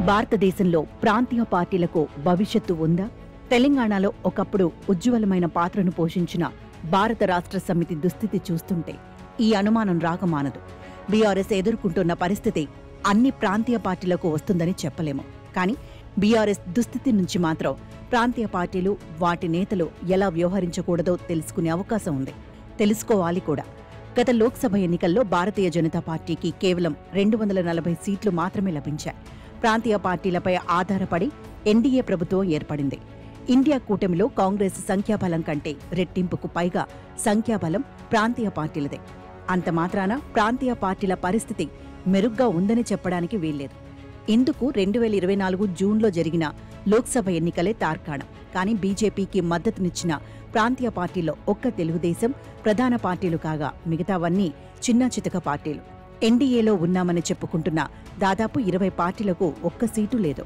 భారతదేశంలో ప్రాంతీయ పార్టీలకు భవిష్యత్తు ఉందా? తెలంగాణలో ఒకప్పుడు ఉజ్వలమైన పాత్రను పోషించిన భారత రాష్ట్ర సమితి దుస్థితి చూస్తుంటే ఈ అనుమానం రాకమానదు. బీఆర్ఎస్ ఎదుర్కొంటున్న పరిస్థితి అన్ని ప్రాంతీయ పార్టీలకు వస్తుందని చెప్పలేము. కానీ బీఆర్ఎస్ దుస్థితి నుంచి మాత్రం ప్రాంతీయ పార్టీలు, వాటి నేతలు ఎలా వ్యవహరించకూడదో తెలుసుకునే అవకాశం ఉంది. తెలుసుకోవాలి కూడా. గత లోక్సభ ఎన్నికల్లో భారతీయ జనతా పార్టీకి కేవలం 240 సీట్లు మాత్రమే లభించాయి. ప్రాంతీయ పార్టీలపై ఆధారపడి ఎన్డీఏ ప్రభుత్వం ఏర్పడింది. ఇండియా కూటమిలో కాంగ్రెస్ సంఖ్యాబలం కంటే రెట్టింపుకు పైగా సంఖ్యాబలం ప్రాంతీయ పార్టీలదే. అంత మాత్రాన ప్రాంతీయ పార్టీల పరిస్థితి మెరుగ్గా ఉందని చెప్పడానికి వీల్లేదు. ఇందుకు 2024 జూన్లో జరిగిన లోక్సభ ఎన్నికలే తార్కాణం. కానీ బీజేపీకి మద్దతునిచ్చిన ప్రాంతీయ పార్టీలో ఒక్క తెలుగుదేశం ప్రధాన పార్టీలు కాగా మిగతావన్నీ చిన్న చితక పార్టీలు. ఎన్డీఏలో ఉన్నామని చెప్పుకుంటున్న దాదాపు 20 పార్టీలకు ఒక్క సీటు లేదు.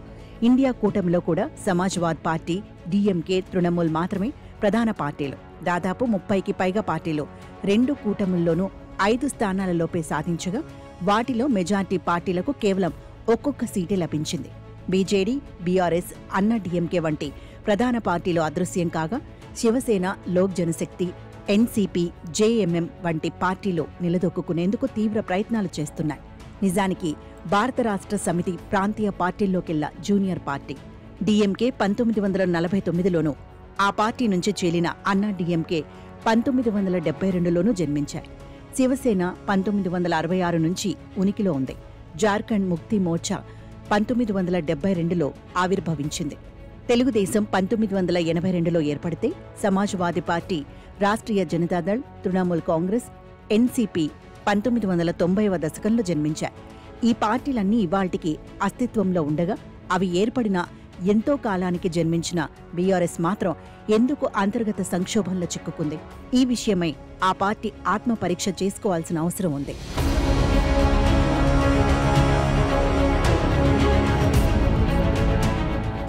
ఇండియా కూటమిలో కూడా సమాజ్వాద్ పార్టీ, డీఎంకే, తృణమూల్ మాత్రమే ప్రధాన పార్టీలు. దాదాపు 30కి పైగా పార్టీలు 2 కూటముల్లోనూ 5 స్థానాలలోపే సాధించగా వాటిలో మెజార్టీ పార్టీలకు కేవలం ఒక్కొక్క సీటే లభించింది. బీజేడీ, బీఆర్ఎస్, అన్నా డీఎంకే వంటి ప్రధాన పార్టీలు అదృశ్యం కాగా శివసేన, లోక్ జనశక్తి, ఎన్సీపీ, జేఎంఎం వంటి పార్టీలు నిలదొక్కునేందుకు తీవ్ర ప్రయత్నాలు చేస్తున్నాయి. నిజానికి భారత రాష్ట్ర సమితి ప్రాంతీయ పార్టీల్లోకెల్లా జూనియర్ పార్టీ. డీఎంకే 1949లోనూ, ఆ పార్టీ నుంచి చేలిన అన్నా డీఎంకే 1972లోనూ జన్మించాయి. శివసేన 1966 నుంచి ఉనికిలో ఉంది. జార్ఖండ్ ముక్తి మోర్చా 1972లో ఆవిర్భవించింది. తెలుగుదేశం 1982లో ఏర్పడితే సమాజ్వాదీ పార్టీ, రాష్ట్రీయ జనతాదళ్, తృణమూల్ కాంగ్రెస్, ఎన్సీపీ 1990వ దశకంలో జన్మించాయి. ఈ పార్టీలన్నీ ఇవాళ్టికి అస్తిత్వంలో ఉండగా అవి ఏర్పడిన ఎంతో కాలానికి జన్మించిన బీఆర్ఎస్ మాత్రం ఎందుకు అంతర్గత సంక్షోభంలో చిక్కుకుంది? ఈ విషయమై ఆ పార్టీ ఆత్మపరీక్ష చేసుకోవాల్సిన అవసరం ఉంది.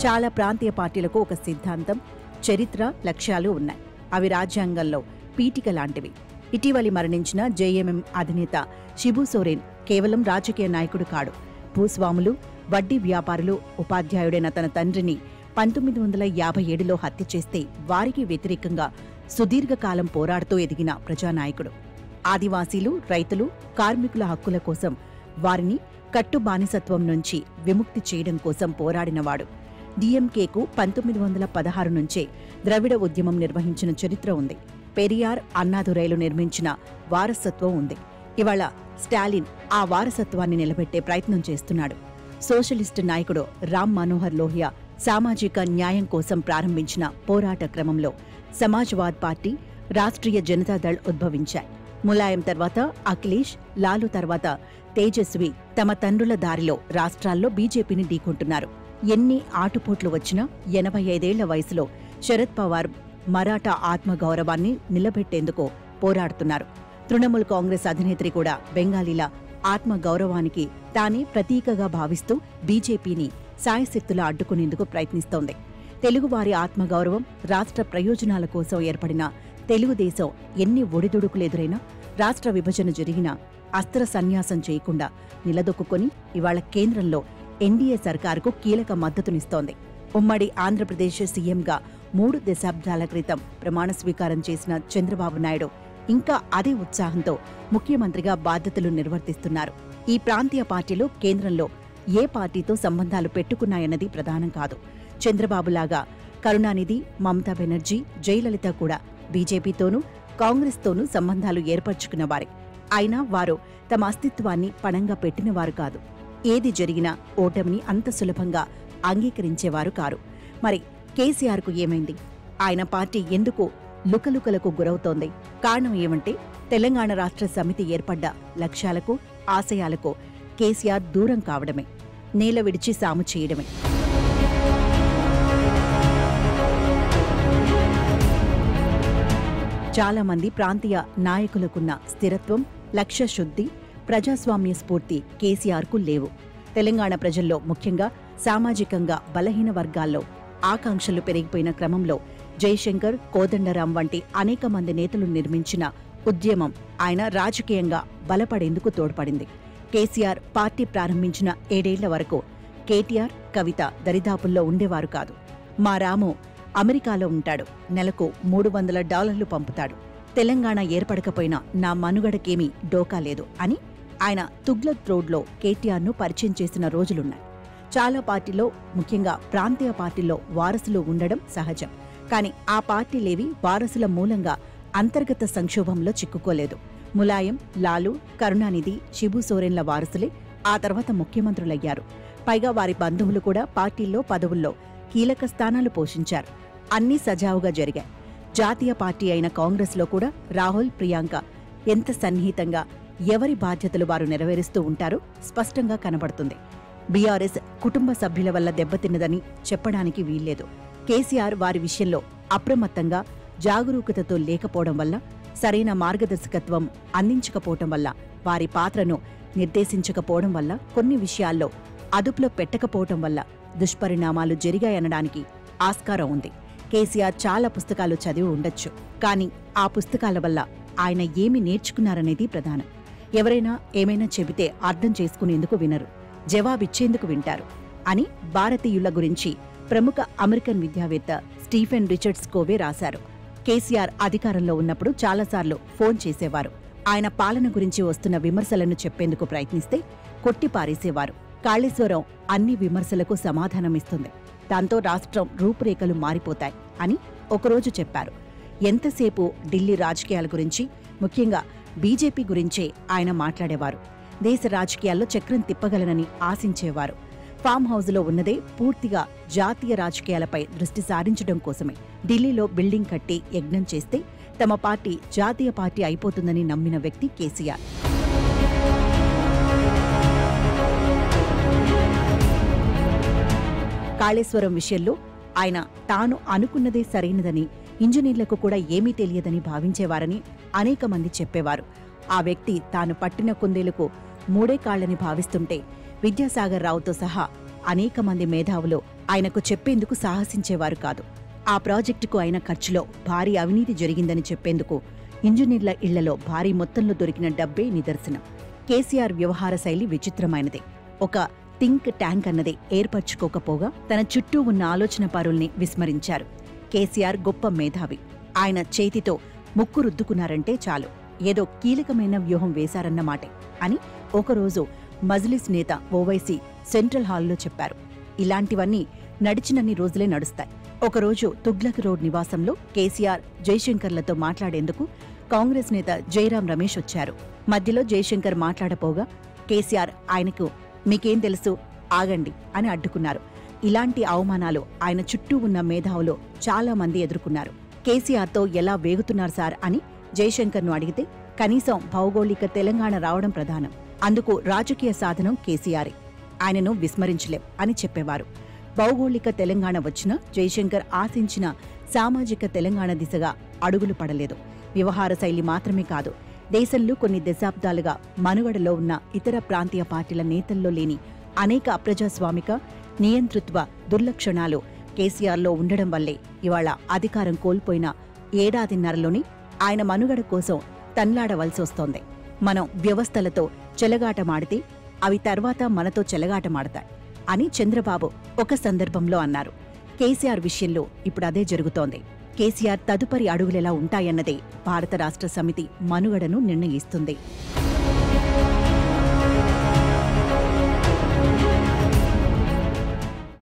చాలా ప్రాంతీయ పార్టీలకు ఒక సిద్ధాంతం, చరిత్ర, లక్ష్యాలు ఉన్నాయి. అవి రాజ్యాంగంలో పీఠిక లాంటివి. ఇటీవలి మరణించిన జేఎంఎం అధినేత శిబు సోరెన్ కేవలం రాజకీయ నాయకుడు కాడు. భూస్వాములు, వడ్డీ వ్యాపారులు, ఉపాధ్యాయుడైన తన తండ్రిని 1957లో హత్య చేస్తే వారికి వ్యతిరేకంగా సుదీర్ఘకాలం పోరాడుతూ ఎదిగిన ప్రజానాయకుడు. ఆదివాసీలు, రైతులు, కార్మికుల హక్కుల కోసం, వారిని కట్టు బానిసత్వం నుంచి విముక్తి చేయడం కోసం పోరాడినవాడు. డీఎంకేకు 1916 నుంచే ద్రవిడ ఉద్యమం నిర్వహించిన చరిత్ర ఉంది. పెరియార్, అన్నాదురైలు నిర్మించిన వారసత్వం ఉంది. ఇవాళ స్టాలిన్ ఆ వారసత్వాన్ని నిలబెట్టే ప్రయత్నం చేస్తున్నాడు. సోషలిస్టు నాయకుడు రామ్ మనోహర్ లోహియా సామాజిక న్యాయం కోసం ప్రారంభించిన పోరాట క్రమంలో సమాజ్వాద్ పార్టీ, రాష్ట్రీయ జనతాదళ్ ఉద్భవించాయి. ములాయం తర్వాత అఖిలేష్, లాలు తర్వాత తేజస్వి తమ తండ్రుల దారిలో రాష్ట్రాల్లో బీజేపీని ఢీకొంటున్నారు. ఎన్ని ఆటుపోట్లు వచ్చినా 85 వయసులో శరద్ పవార్ మరాఠా ఆత్మగౌరవాన్ని నిలబెట్టేందుకు పోరాడుతున్నారు. తృణమూల్ కాంగ్రెస్ అధినేత్రి కూడా బెంగాలీల ఆత్మగౌరవానికి తానే ప్రతీకగా భావిస్తూ బీజేపీని సాయశక్తులా అడ్డుకునేందుకు ప్రయత్నిస్తోంది. తెలుగువారి ఆత్మగౌరవం, రాష్ట్ర ప్రయోజనాల కోసం ఏర్పడిన తెలుగుదేశం ఎన్ని ఒడిదుడుకులెదురైనా, రాష్ట్ర విభజన జరిగినా అస్త్ర సన్యాసం చేయకుండా నిలదొక్కుని ఇవాళ కేంద్రంలో ఎన్డీఏ సర్కారుకు కీలక మద్దతునిస్తోంది. ఉమ్మడి ఆంధ్రప్రదేశ్ సీఎంగా 3 దశాబ్దాల క్రితం ప్రమాణ స్వీకారం చేసిన చంద్రబాబు నాయుడు ఇంకా అదే ఉత్సాహంతో ముఖ్యమంత్రిగా బాధ్యతలు నిర్వర్తిస్తున్నారు. ఈ ప్రాంతీయ పార్టీలు కేంద్రంలో ఏ పార్టీతో సంబంధాలు పెట్టుకున్నాయన్నది ప్రధానం కాదు. చంద్రబాబులాగా కరుణానిధి, మమతా బెనర్జీ, జయలలిత కూడా బీజేపీతోనూ కాంగ్రెస్తోనూ సంబంధాలు ఏర్పరచుకున్నవారే. అయినా వారు తమ అస్తిత్వాన్ని పణంగా పెట్టినవారు కాదు. ఏది జరిగినా ఓటమిని అంత సులభంగా అంగీకరించేవారు కారు. మరి కేసీఆర్కు ఏమైంది? ఆయన పార్టీ ఎందుకు లుకలుకలకు గురవుతోంది? కారణం ఏమంటే తెలంగాణ రాష్ట్ర సమితి ఏర్పడ్డ లక్ష్యాలకు, ఆశయాలకు కేసీఆర్ దూరం కావడమే, నేల విడిచి సాము చేయడమే. చాలామంది ప్రాంతీయ నాయకులకున్న స్థిరత్వం, లక్ష్యశుద్ధి, ప్రజాస్వామ్య స్ఫూర్తి కేసీఆర్కు లేవు. తెలంగాణ ప్రజల్లో, ముఖ్యంగా సామాజికంగా బలహీన వర్గాల్లో ఆకాంక్షలు పెరిగిపోయిన క్రమంలో జయశంకర్, కోదండరాం వంటి అనేక మంది నేతలు నిర్మించిన ఉద్యమం ఆయన రాజకీయంగా బలపడేందుకు తోడ్పడింది. కేసీఆర్ పార్టీ ప్రారంభించిన 7 ఏళ్ల వరకు కేటీఆర్, కవిత దరిదాపుల్లో ఉండేవారు కాదు. మా రాము అమెరికాలో ఉంటాడు, నెలకు $300 పంపుతాడు, తెలంగాణ ఏర్పడకపోయినా నా మనుగడకేమీ డోకా లేదు అని ఆయన తుగ్లక్ రోడ్లో కేటీఆర్ను పరిచయం చేసిన రోజులున్నాయి. చాలా పార్టీలో, ముఖ్యంగా ప్రాంతీయ పార్టీల్లో వారసులు ఉండడం సహజం. కానీ ఆ పార్టీలేవి వారసుల మూలంగా అంతర్గత సంక్షోభంలో చిక్కుకోలేదు. ములాయం, లాలు, కరుణానిధి, శిబు సోరెన్ల వారసులే ఆ తర్వాత ముఖ్యమంత్రులయ్యారు. పైగా వారి బంధువులు కూడా పార్టీల్లో, పదవుల్లో కీలక స్థానాలు పోషించారు. అన్నీ సజావుగా జరిగాయి. జాతీయ పార్టీ అయిన కాంగ్రెస్లో కూడా రాహుల్, ప్రియాంక ఎంత సన్నిహితంగా ఎవరి బాధ్యతలు వారు నెరవేరుస్తూ ఉంటారో స్పష్టంగా కనబడుతుంది. బీఆర్ఎస్ కుటుంబ సభ్యుల వల్ల దెబ్బతిన్నదని చెప్పడానికి వీల్లేదు. కేసీఆర్ వారి విషయంలో అప్రమత్తంగా, జాగరూకతతో లేకపోవడం వల్ల, సరైన మార్గదర్శకత్వం అందించకపోవటం వల్ల, వారి పాత్రను నిర్దేశించకపోవడం వల్ల, కొన్ని విషయాల్లో అదుపులో పెట్టకపోవటం వల్ల దుష్పరిణామాలు జరిగాయనడానికి ఆస్కారం ఉంది. కేసీఆర్ చాలా పుస్తకాలు చదివి ఉండొచ్చు. కానీ ఆ పుస్తకాల వల్ల ఆయన ఏమి నేర్చుకున్నారనేది ప్రధానం. ఎవరైనా ఏమైనా చెబితే అర్థం చేసుకునేందుకు వినరు, జవాబిచ్చేందుకు వింటారు అని భారతీయుల గురించి ప్రముఖ అమెరికన్ విద్యావేత్త స్టీఫెన్ రిచర్డ్స్ కోవే రాశారు. కేసీఆర్ అధికారంలో ఉన్నప్పుడు చాలాసార్లు ఫోన్ చేసేవారు. ఆయన పాలన గురించి వస్తున్న విమర్శలను చెప్పేందుకు ప్రయత్నిస్తే కొట్టిపారేసేవారు. కాళేశ్వరం అన్ని విమర్శలకు సమాధానమిస్తుంది, దాంతో రాష్ట్రం రూపురేఖలు మారిపోతాయి అని ఒకరోజు చెప్పారు. ఎంతసేపు ఢిల్లీ రాజకీయాల గురించి, ముఖ్యంగా బీజేపీ గురించే ఆయన మాట్లాడేవారు. దేశ రాజకీయాల్లో చక్రం తిప్పగలనని ఆశించేవారు. ఫామ్ హౌజ్లో ఉన్నదే పూర్తిగా జాతీయ రాజకీయాలపై దృష్టి సారించడం కోసమే. ఢిల్లీలో బిల్డింగ్ కట్టి యజ్ఞం చేస్తే తమ పార్టీ జాతీయ పార్టీ అయిపోతుందని నమ్మిన వ్యక్తి కేసీఆర్. కాళేశ్వరం విషయంలో ఆయన తాను అనుకున్నదే సరైనదని, ఇంజనీర్లకు కూడా ఏమీ తెలియదని భావించేవారని అనేక మంది చెప్పేవారు. ఆ వ్యక్తి తాను పట్టిన కుందేలకు మూడే కాళ్లని భావిస్తుంటే విద్యాసాగర్ రావుతో సహా అనేక మంది మేధావులు ఆయనకు చెప్పేందుకు సాహసించేవారు కాదు. ఆ ప్రాజెక్టుకు అయిన ఖర్చులో భారీ అవినీతి జరిగిందని చెప్పేందుకు ఇంజనీర్ల ఇళ్లలో భారీ మొత్తంలో దొరికిన డబ్బే నిదర్శనం. కేసీఆర్ వ్యవహార శైలి విచిత్రమైనదే. ఒక థింక్ ట్యాంక్ అన్నదే ఏర్పరచుకోకపోగా తన చుట్టూ ఉన్న ఆలోచన పరుల్ని విస్మరించారు. కేసీఆర్ గొప్ప మేధావి. ఆయన చేతితో ముక్కు రుద్దుకున్నారంటే చాలు, ఏదో కీలకమైన వ్యూహం వేశారన్నమాటే అని ఒకరోజు మజ్లిస్ నేత ఓవైసీ సెంట్రల్ హాల్లో చెప్పారు. ఇలాంటివన్నీ నడిచినన్ని రోజులే నడుస్తాయి. ఒకరోజు తుగ్లక్ రోడ్ నివాసంలో కేసీఆర్, జైశంకర్లతో మాట్లాడేందుకు కాంగ్రెస్ నేత జైరాం రమేష్ వచ్చారు. మధ్యలో జైశంకర్ మాట్లాడపోగా కేసీఆర్ ఆయనకు మీకేం తెలుసు, ఆగండి అని అడ్డుకున్నారు. ఇలాంటి అవమానాలు ఆయన చుట్టూ ఉన్న మేధావులు చాలా మంది ఎదుర్కొన్నారు. కేసీఆర్తో ఎలా వేగుతున్నారు సార్ అని జైశంకర్ను అడిగితే కనీసం భౌగోళిక తెలంగాణ రావడం ప్రధానం, అందుకు రాజకీయ సాధనం కేసీఆరే, ఆయనను విస్మరించలేం అని చెప్పేవారు. భౌగోళిక తెలంగాణ వచ్చినా జైశంకర్ ఆశించిన సామాజిక తెలంగాణ దిశగా అడుగులు పడలేదు. వ్యవహార శైలి మాత్రమే కాదు, దేశంలో కొన్ని దశాబ్దాలుగా మనుగడలో ఉన్న ఇతర ప్రాంతీయ పార్టీల నేతల్లో లేని అనేక అప్రజాస్వామిక, నియంతృత్వ దుర్లక్షణాలు కేసీఆర్లో ఉండడం వల్లే ఇవాళ అధికారం కోల్పోయిన ఏడాదిన్నరలోనే ఆయన మనుగడ కోసం తన్లాడవలసొస్తోంది. మనం వ్యవస్థలతో చెలగాటమాడితే అవి తర్వాత మనతో చెలగాటమాడతాయి అని చంద్రబాబు ఒక సందర్భంలో అన్నారు. కేసీఆర్ విషయంలో ఇప్పుడు అదే జరుగుతోంది. కేసీఆర్ తదుపరి అడుగులెలా ఉంటాయన్నదే భారత రాష్ట్ర సమితి మనుగడను నిర్ణయిస్తుంది.